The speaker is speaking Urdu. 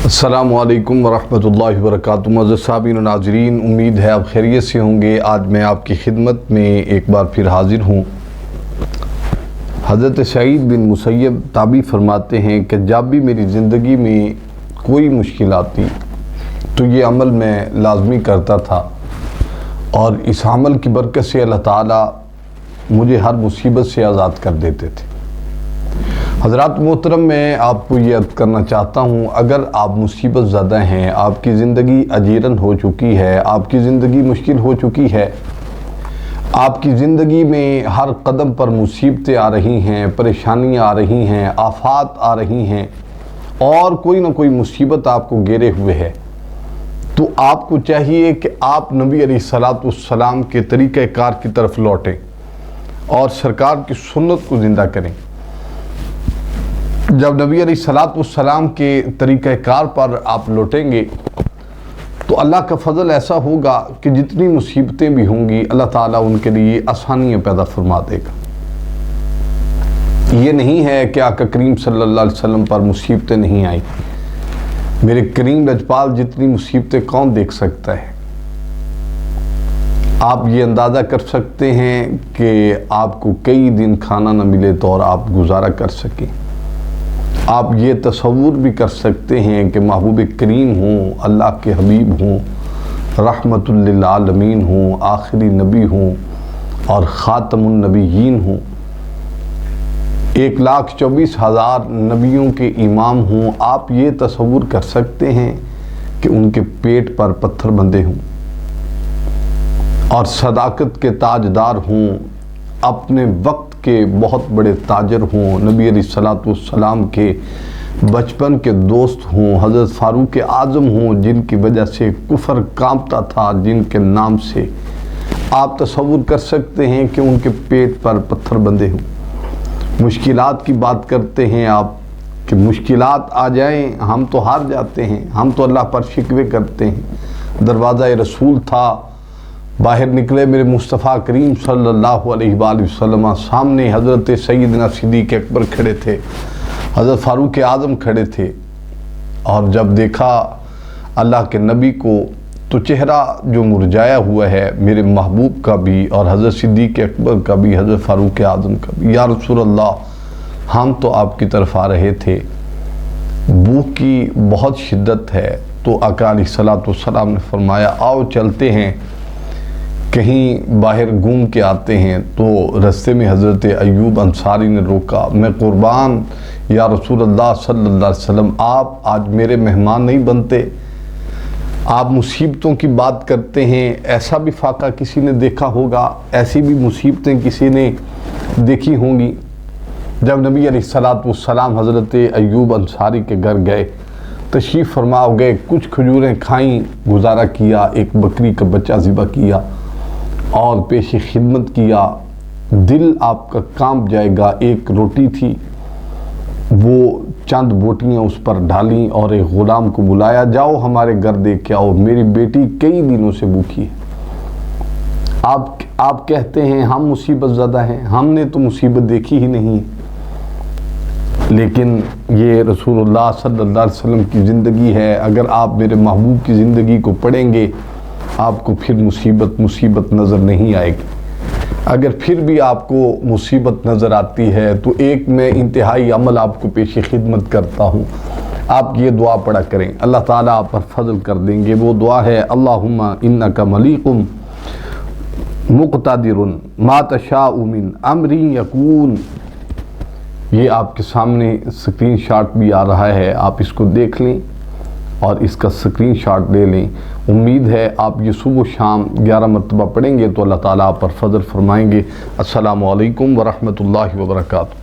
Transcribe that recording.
السلام علیکم ورحمۃ اللہ وبرکاتہ۔ معزز سامعین و ناظرین، امید ہے آپ خیریت سے ہوں گے۔ آج میں آپ کی خدمت میں ایک بار پھر حاضر ہوں۔ حضرت سعید بن مسیب تعبیر فرماتے ہیں کہ جب بھی میری زندگی میں کوئی مشکل آتی تو یہ عمل میں لازمی کرتا تھا، اور اس عمل کی برکت سے اللہ تعالیٰ مجھے ہر مصیبت سے آزاد کر دیتے تھے۔ حضرات محترم، میں آپ کو یہ عرض کرنا چاہتا ہوں، اگر آپ مصیبت زدہ ہیں، آپ کی زندگی اجیرن ہو چکی ہے، آپ کی زندگی مشکل ہو چکی ہے، آپ کی زندگی میں ہر قدم پر مصیبتیں آ رہی ہیں، پریشانیاں آ رہی ہیں، آفات آ رہی ہیں، اور کوئی نہ کوئی مصیبت آپ کو گھیرے ہوئے ہے، تو آپ کو چاہیے کہ آپ نبی علیہ السلام کے طریقہ کار کی طرف لوٹیں اور سرکار کی سنت کو زندہ کریں۔ جب نبی علیہ السلام کے طریقہ کار پر آپ لوٹیں گے تو اللہ کا فضل ایسا ہوگا کہ جتنی مصیبتیں بھی ہوں گی، اللہ تعالیٰ ان کے لیے آسانیاں پیدا فرما دے گا۔ یہ نہیں ہے کہ آقا کریم صلی اللہ علیہ وسلم پر مصیبتیں نہیں آئیں۔ میرے کریم لجپال جتنی مصیبتیں کون دیکھ سکتا ہے؟ آپ یہ اندازہ کر سکتے ہیں کہ آپ کو کئی دن کھانا نہ ملے تو اور آپ گزارا کر سکیں۔ آپ یہ تصور بھی کر سکتے ہیں کہ محبوب کریم ہوں، اللہ کے حبیب ہوں، رحمت للعالمین ہوں، آخری نبی ہوں اور خاتم النبیین ہوں، 1,24,000 نبیوں کے امام ہوں۔ آپ یہ تصور کر سکتے ہیں کہ ان کے پیٹ پر پتھر بندھے ہوں اور صداقت کے تاجدار ہوں، اپنے وقت کے بہت بڑے تاجر ہوں، نبی علیہ السلام کے بچپن کے دوست ہوں، حضرت فاروق اعظم ہوں، جن کی وجہ سے کفر کانپتا تھا، جن کے نام سے آپ تصور کر سکتے ہیں کہ ان کے پیٹ پر پتھر بندھے ہوں۔ مشکلات کی بات کرتے ہیں آپ کہ مشکلات آ جائیں ہم تو ہار جاتے ہیں، ہم تو اللہ پر شکوے کرتے ہیں۔ دروازہ رسول تھا، باہر نکلے میرے مصطفیٰ کریم صلی اللہ علیہ وآلہ وسلم، سامنے حضرت سیدنا صدیق اکبر کھڑے تھے، حضرت فاروق اعظم کھڑے تھے، اور جب دیکھا اللہ کے نبی کو تو چہرہ جو مرجھایا ہوا ہے میرے محبوب کا بھی اور حضرت صدیق اکبر کا بھی، حضرت فاروق اعظم کا بھی، یا رسول اللہ ہم تو آپ کی طرف آ رہے تھے، بھوک کی بہت شدت ہے۔ تو آقا علیہ السلام نے فرمایا آؤ چلتے ہیں، کہیں باہر گھوم کے آتے ہیں۔ تو رستے میں حضرت ایوب انصاری نے روکا، میں قربان یا رسول اللہ صلی اللہ علیہ وسلم، آپ آج میرے مہمان نہیں بنتے؟ آپ مصیبتوں کی بات کرتے ہیں، ایسا بھی فاقہ کسی نے دیکھا ہوگا، ایسی بھی مصیبتیں کسی نے دیکھی ہوں گی؟ جب نبی علیہ السلام حضرت ایوب انصاری کے گھر گئے، تشریف فرما ہو گئے، کچھ کھجوریں کھائیں، گزارا کیا، ایک بکری کا بچہ ذبح کیا اور پیش خدمت کیا، دل آپ کا کانپ جائے گا۔ ایک روٹی تھی، وہ چند بوٹیاں اس پر ڈالیں اور ایک غلام کو بلایا، جاؤ ہمارے گھر دے کے آؤ، میری بیٹی کئی دنوں سے بھوکی ہے۔ آپ کہتے ہیں ہم مصیبت زدہ ہیں، ہم نے تو مصیبت دیکھی ہی نہیں، لیکن یہ رسول اللہ صلی اللہ علیہ وسلم کی زندگی ہے۔ اگر آپ میرے محبوب کی زندگی کو پڑھیں گے، آپ کو پھر مصیبت نظر نہیں آئے گی۔ اگر پھر بھی آپ کو مصیبت نظر آتی ہے تو ایک میں انتہائی عمل آپ کو پیش خدمت کرتا ہوں، آپ یہ دعا پڑھا کریں، اللہ تعالیٰ آپ پر فضل کر دیں گے۔ وہ دعا ہے اللہم انک ملیک مقتدر ما تشاء من امر یکون۔ یہ آپ کے سامنے سکرین شاٹ بھی آ رہا ہے، آپ اس کو دیکھ لیں اور اس کا سکرین شاٹ لے لیں۔ امید ہے آپ یہ صبح و شام 11 مرتبہ پڑھیں گے تو اللہ تعالیٰ آپ پر فضل فرمائیں گے۔ السلام علیکم ورحمۃ اللہ وبرکاتہ۔